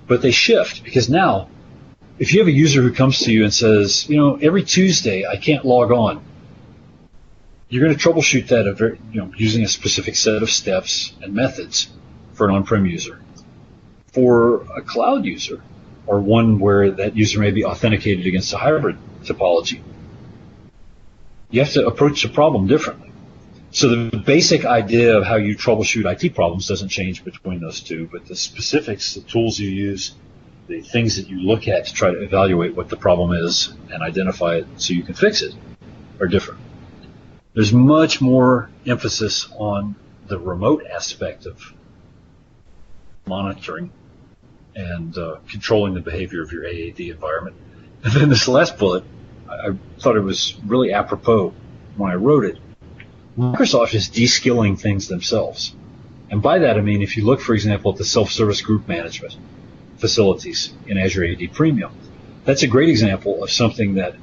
but they shift because now, if you have a user who comes to you and says, every Tuesday I can't log on, you're going to troubleshoot that using a specific set of steps and methods for an on-prem user. For a cloud user, or one where that user may be authenticated against a hybrid topology, you have to approach the problem differently. So the basic idea of how you troubleshoot IT problems doesn't change between those two, but the specifics, the tools you use, the things that you look at to try to evaluate what the problem is and identify it so you can fix it are different. There's much more emphasis on the remote aspect of monitoring and controlling the behavior of your AAD environment. And then this last bullet, I thought it was really apropos when I wrote it. Microsoft is de-skilling things themselves. And by that I mean if you look, for example, at the self-service group management facilities in Azure AD Premium, that's a great example of something that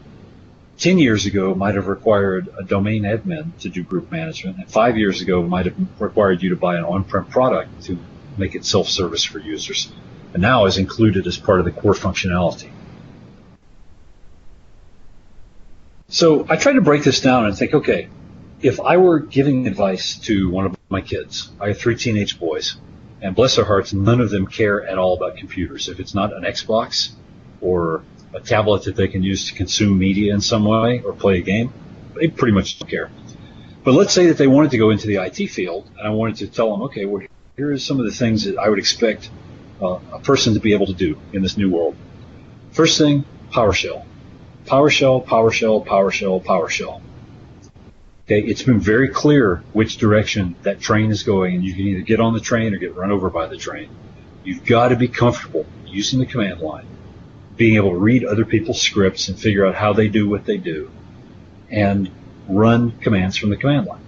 10 years ago might have required a domain admin to do group management, and 5 years ago might have required you to buy an on-prem product to make it self-service for users, and now is included as part of the core functionality. So I tried to break this down and think, okay, if I were giving advice to one of my kids, I have 3 teenage boys, and bless their hearts, none of them care at all about computers. If it's not an Xbox or a tablet that they can use to consume media in some way or play a game, they pretty much don't care. But let's say that they wanted to go into the IT field, and I wanted to tell them, okay, well, here are some of the things that I would expect a person to be able to do in this new world. First thing, PowerShell. PowerShell, PowerShell, PowerShell, PowerShell. Okay, it's been very clear which direction that train is going, and you can either get on the train or get run over by the train. You've got to be comfortable using the command line, being able to read other people's scripts and figure out how they do what they do, and run commands from the command line.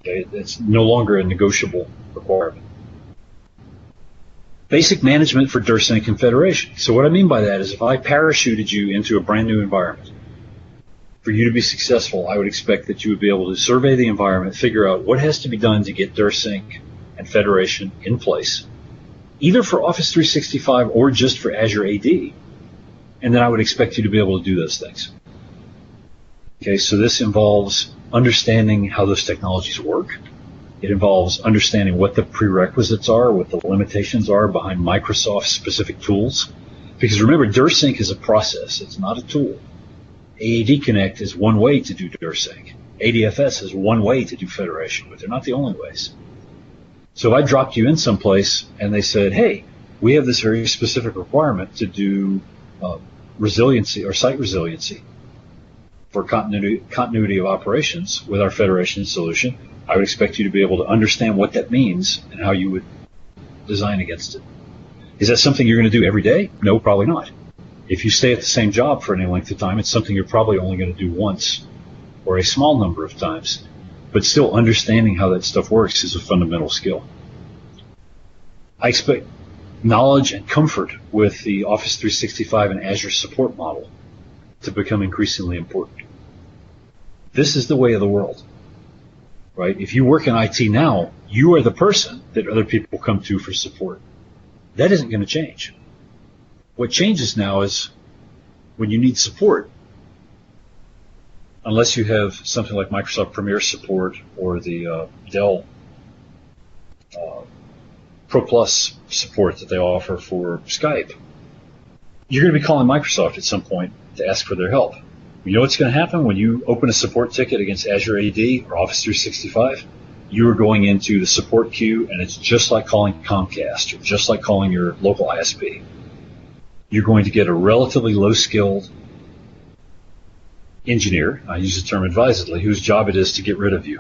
Okay, it's no longer a negotiable requirement. Basic management for DirSync and federation. So what I mean by that is if I parachuted you into a brand new environment, for you to be successful, I would expect that you would be able to survey the environment, figure out what has to be done to get DirSync and federation in place, either for Office 365 or just for Azure AD, and then I would expect you to be able to do those things. Okay, so this involves understanding how those technologies work. It involves understanding what the prerequisites are, what the limitations are behind Microsoft-specific tools. Because remember, DirSync is a process. It's not a tool. AAD Connect is one way to do DirSync. ADFS is one way to do federation, but they're not the only ways. So if I dropped you in someplace and they said, hey, we have this very specific requirement to do resiliency or site resiliency for continuity of operations with our federation solution, I would expect you to be able to understand what that means and how you would design against it. Is that something you're going to do every day? No, probably not. If you stay at the same job for any length of time, it's something you're probably only going to do once or a small number of times. But still understanding how that stuff works is a fundamental skill. I expect knowledge and comfort with the Office 365 and Azure support model to become increasingly important. This is the way of the world. Right? If you work in IT now, you are the person that other people come to for support. That isn't going to change. What changes now is when you need support, unless you have something like Microsoft Premier support or the Dell Pro Plus support that they offer for Skype, you're going to be calling Microsoft at some point to ask for their help. You know what's going to happen when you open a support ticket against Azure AD or Office 365? You are going into the support queue, and it's just like calling Comcast or just like calling your local ISP. You're going to get a relatively low-skilled engineer, I use the term advisedly, whose job it is to get rid of you.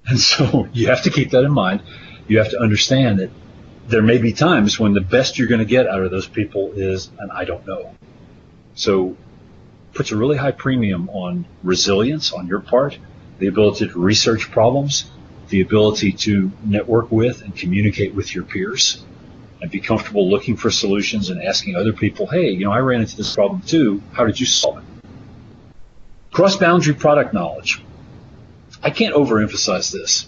And so you have to keep that in mind. You have to understand that there may be times when the best you're going to get out of those people is an I don't know. So puts a really high premium on resilience on your part, the ability to research problems, the ability to network with and communicate with your peers, and be comfortable looking for solutions and asking other people, hey, I ran into this problem too. How did you solve it? Cross-boundary product knowledge. I can't overemphasize this.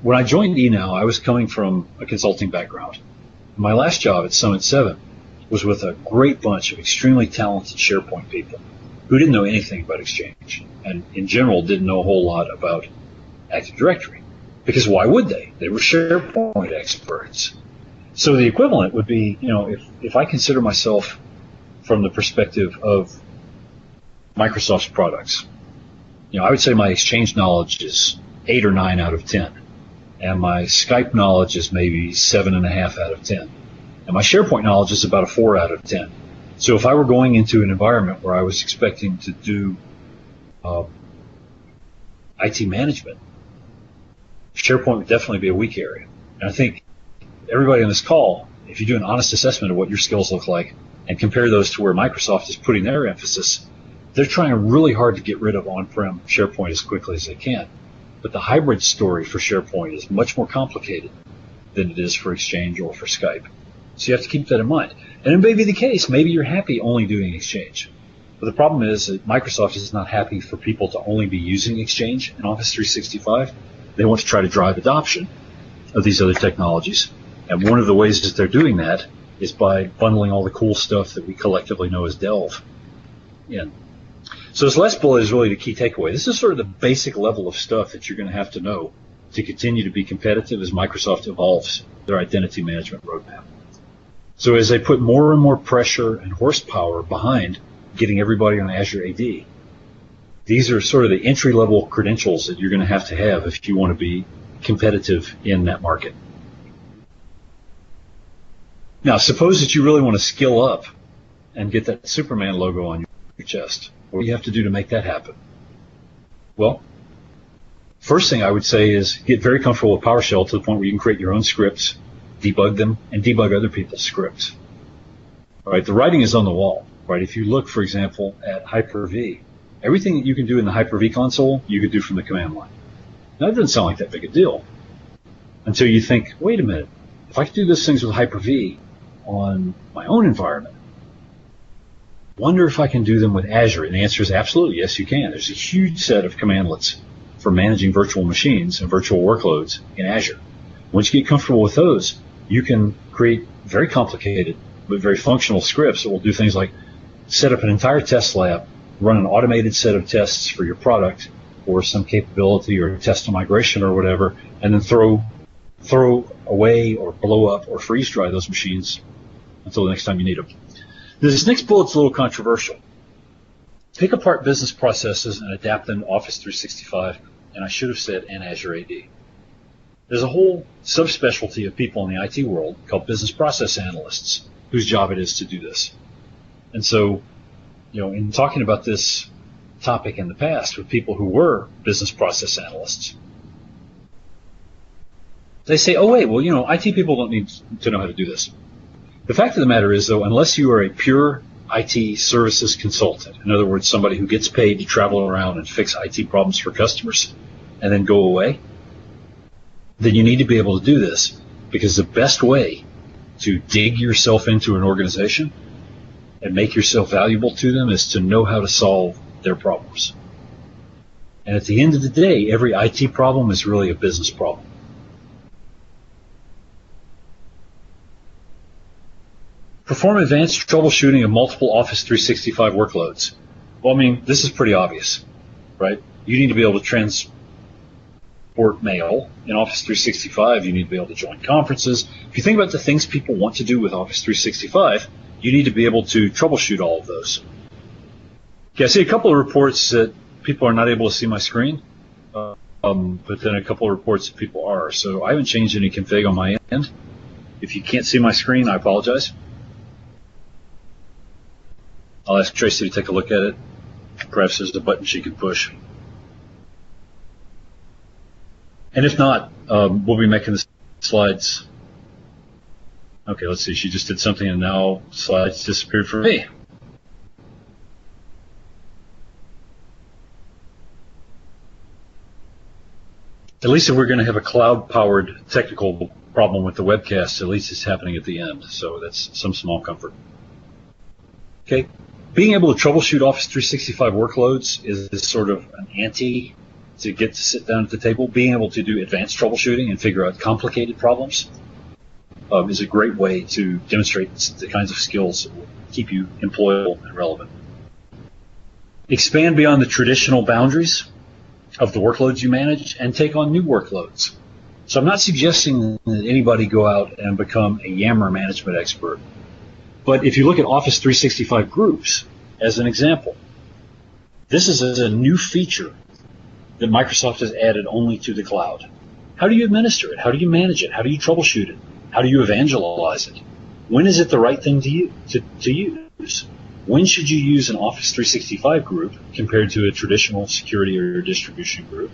When I joined eNow, I was coming from a consulting background. My last job at Summit 7 was with a great bunch of extremely talented SharePoint people who didn't know anything about Exchange, and in general didn't know a whole lot about Active Directory. Because why would they? They were SharePoint experts. So the equivalent would be, if I consider myself from the perspective of Microsoft's products, I would say my Exchange knowledge is 8 or 9 out of 10. And my Skype knowledge is maybe 7.5 out of 10. And my SharePoint knowledge is about a 4 out of 10. So if I were going into an environment where I was expecting to do IT management, SharePoint would definitely be a weak area. And I think everybody on this call, if you do an honest assessment of what your skills look like and compare those to where Microsoft is putting their emphasis, they're trying really hard to get rid of on-prem SharePoint as quickly as they can. But the hybrid story for SharePoint is much more complicated than it is for Exchange or for Skype. So you have to keep that in mind. And it may be the case, maybe you're happy only doing Exchange. But the problem is that Microsoft is not happy for people to only be using Exchange in Office 365. They want to try to drive adoption of these other technologies. And one of the ways that they're doing that is by bundling all the cool stuff that we collectively know as Delve in. So this last bullet is really the key takeaway. This is sort of the basic level of stuff that you're going to have to know to continue to be competitive as Microsoft evolves their identity management roadmap. So as they put more and more pressure and horsepower behind getting everybody on Azure AD, these are sort of the entry-level credentials that you're going to have if you want to be competitive in that market. Now, suppose that you really want to skill up and get that Superman logo on your chest. What do you have to do to make that happen? Well, first thing I would say is get very comfortable with PowerShell to the point where you can create your own scripts, debug them, and debug other people's scripts. All right, the writing is on the wall. Right? If you look, for example, at Hyper-V, everything that you can do in the Hyper-V console, you could do from the command line. Now, that doesn't sound like that big a deal until you think, wait a minute, if I could do those things with Hyper-V on my own environment, wonder if I can do them with Azure. And the answer is absolutely, yes, you can. There's a huge set of commandlets for managing virtual machines and virtual workloads in Azure. Once you get comfortable with those, you can create very complicated but very functional scripts that will do things like set up an entire test lab, run an automated set of tests for your product or some capability or test a migration or whatever, and then throw away or blow up or freeze dry those machines until the next time you need them. This next bullet's a little controversial. Pick apart business processes and adapt them to Office 365, and I should have said, and Azure AD. There's a whole subspecialty of people in the IT world called business process analysts, whose job it is to do this. And so, in talking about this topic in the past with people who were business process analysts, they say, oh, wait, well, IT people don't need to know how to do this. The fact of the matter is, though, unless you are a pure IT services consultant, in other words, somebody who gets paid to travel around and fix IT problems for customers and then go away, then you need to be able to do this, because the best way to dig yourself into an organization and make yourself valuable to them is to know how to solve their problems. And at the end of the day, every IT problem is really a business problem. Perform advanced troubleshooting of multiple Office 365 workloads. Well, this is pretty obvious, right? You need to be able to transport mail in Office 365. You need to be able to join conferences. If you think about the things people want to do with Office 365, you need to be able to troubleshoot all of those. Okay, I see a couple of reports that people are not able to see my screen, but then a couple of reports that people are. So I haven't changed any config on my end. If you can't see my screen, I apologize. I'll ask Tracy to take a look at it. Perhaps there's a button she can push. And if not, we'll be making the slides. Okay, let's see. She just did something and now slides disappeared for me. At least if we're going to have a cloud-powered technical problem with the webcast, at least it's happening at the end. So that's some small comfort. Okay. Being able to troubleshoot Office 365 workloads is sort of an to get to sit down at the table. Being able to do advanced troubleshooting and figure out complicated problems is a great way to demonstrate the kinds of skills that will keep you employable and relevant. Expand beyond the traditional boundaries of the workloads you manage and take on new workloads. So I'm not suggesting that anybody go out and become a Yammer management expert. But if you look at Office 365 groups as an example, this is a new feature that Microsoft has added only to the cloud. How do you administer it? How do you manage it? How do you troubleshoot it? How do you evangelize it? When is it the right thing to use? When should you use an Office 365 group compared to a traditional security or distribution group,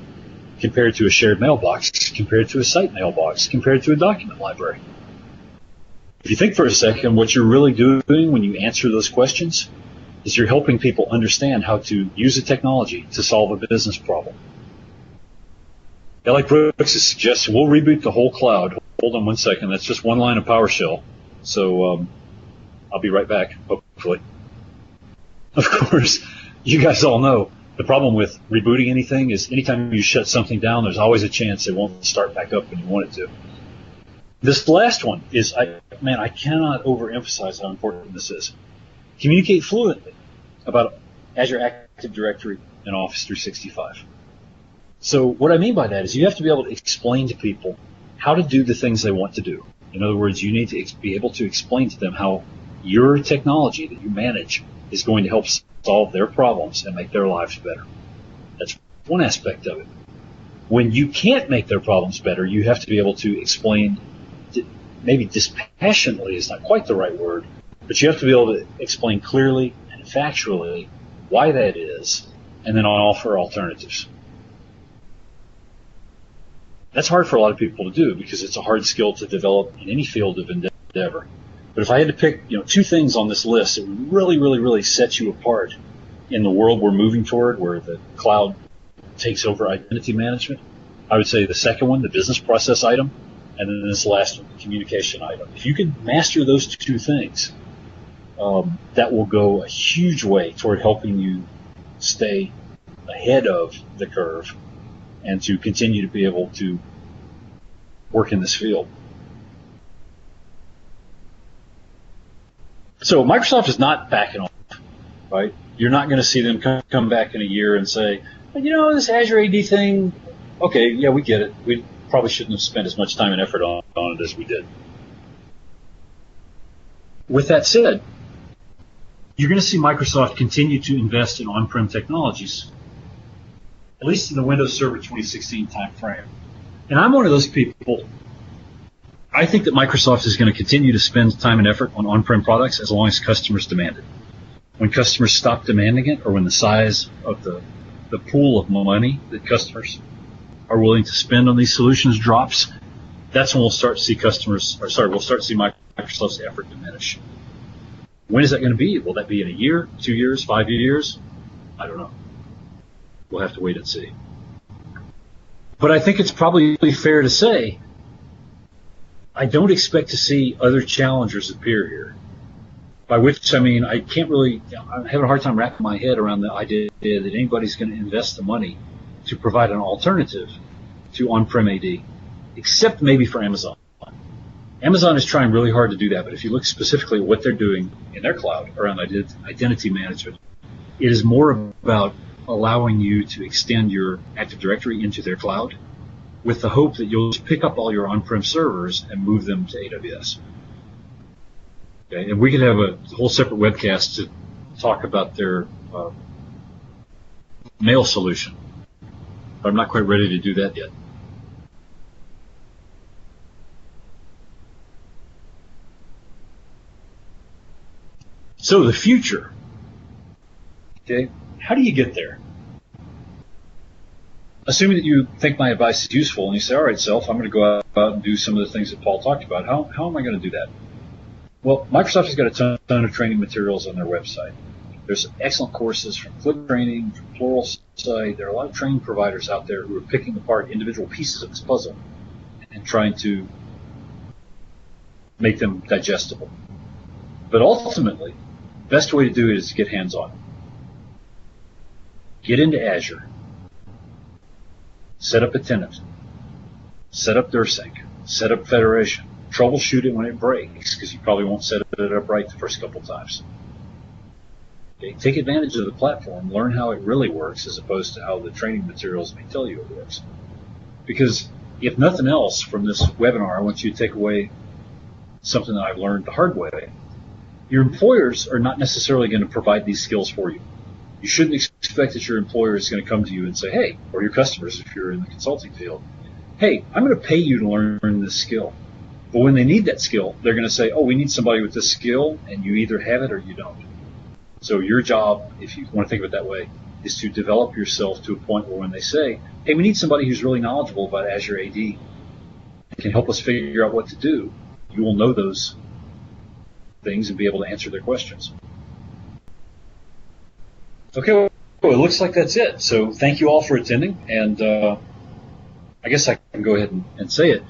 compared to a shared mailbox, compared to a site mailbox, compared to a document library? If you think for a second, what you're really doing when you answer those questions is you're helping people understand how to use a technology to solve a business problem. Like Brooks is suggesting, we'll reboot the whole cloud. Hold on one second. That's just one line of PowerShell. So I'll be right back, hopefully. Of course, you guys all know the problem with rebooting anything is anytime you shut something down, there's always a chance it won't start back up when you want it to. This last one is, I cannot overemphasize how important this is. Communicate fluently about Azure Active Directory and Office 365. So what I mean by that is you have to be able to explain to people how to do the things they want to do. In other words, you need to be able to explain to them how your technology that you manage is going to help solve their problems and make their lives better. That's one aspect of it. When you can't make their problems better, you have to be able to explain, maybe dispassionately is not quite the right word, but you have to be able to explain clearly and factually why that is, and then offer alternatives. That's hard for a lot of people to do because it's a hard skill to develop in any field of endeavor. But if I had to pick, two things on this list that would really, really, really set you apart in the world we're moving toward, where the cloud takes over identity management, I would say the second one, the business process item, and then this last one, the communication item. If you can master those two things, that will go a huge way toward helping you stay ahead of the curve and to continue to be able to work in this field. So Microsoft is not backing off, right? You're not going to see them come back in a year and say, this Azure AD thing, okay, yeah, we get it. We probably shouldn't have spent as much time and effort on it as we did. With that said, you're going to see Microsoft continue to invest in on-prem technologies, at least in the Windows Server 2016 time frame. And I'm one of those people. I think that Microsoft is going to continue to spend time and effort on on-prem products as long as customers demand it. When customers stop demanding it, or when the size of the pool of money that customers are willing to spend on these solutions drops, that's when we'll start to see Microsoft's effort diminish. When is that going to be? Will that be in a year, 2 years, 5 years? I don't know. We'll have to wait and see. But I think it's probably fair to say I don't expect to see other challengers appear here. By which I mean I'm having a hard time wrapping my head around the idea that anybody's going to invest the money to provide an alternative to on-prem AD, except maybe for Amazon. Amazon is trying really hard to do that, but if you look specifically at what they're doing in their cloud around identity management, it is more about allowing you to extend your Active Directory into their cloud with the hope that you'll just pick up all your on-prem servers and move them to AWS. Okay? And we could have a whole separate webcast to talk about their mail solution, but I'm not quite ready to do that yet. So the future, okay, how do you get there? Assuming that you think my advice is useful and you say, all right, Self, I'm going to go out and do some of the things that Paul talked about. How am I going to do that? Well, Microsoft has got a ton of training materials on their website. There's excellent courses from Click Training, from Pluralsight. There are a lot of training providers out there who are picking apart individual pieces of this puzzle and trying to make them digestible. But ultimately, the best way to do it is to get hands-on. Get into Azure. set up a tenant, set up DirSync, set up federation, troubleshoot it when it breaks, because you probably won't set it up right the first couple times. Okay, take advantage of the platform, learn how it really works as opposed to how the training materials may tell you it works. Because if nothing else from this webinar, I want you to take away something that I've learned the hard way. Your employers are not necessarily going to provide these skills for you. You shouldn't expect that your employer is going to come to you and say, hey, or your customers if you're in the consulting field, hey, I'm going to pay you to learn this skill. But when they need that skill, they're going to say, oh, we need somebody with this skill, and you either have it or you don't. So your job, if you want to think of it that way, is to develop yourself to a point where when they say, hey, we need somebody who's really knowledgeable about Azure AD and can help us figure out what to do, you will know those things and be able to answer their questions. Okay, well, it looks like that's it. So thank you all for attending, and I guess I can go ahead and say it.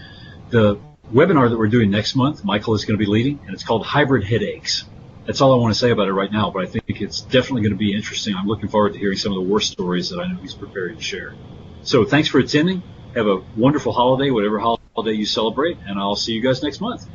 The webinar that we're doing next month, Michael is going to be leading, and it's called Hybrid Headaches. That's all I want to say about it right now, but I think it's definitely going to be interesting. I'm looking forward to hearing some of the war stories that I know he's prepared to share. So thanks for attending. Have a wonderful holiday, whatever holiday you celebrate, and I'll see you guys next month.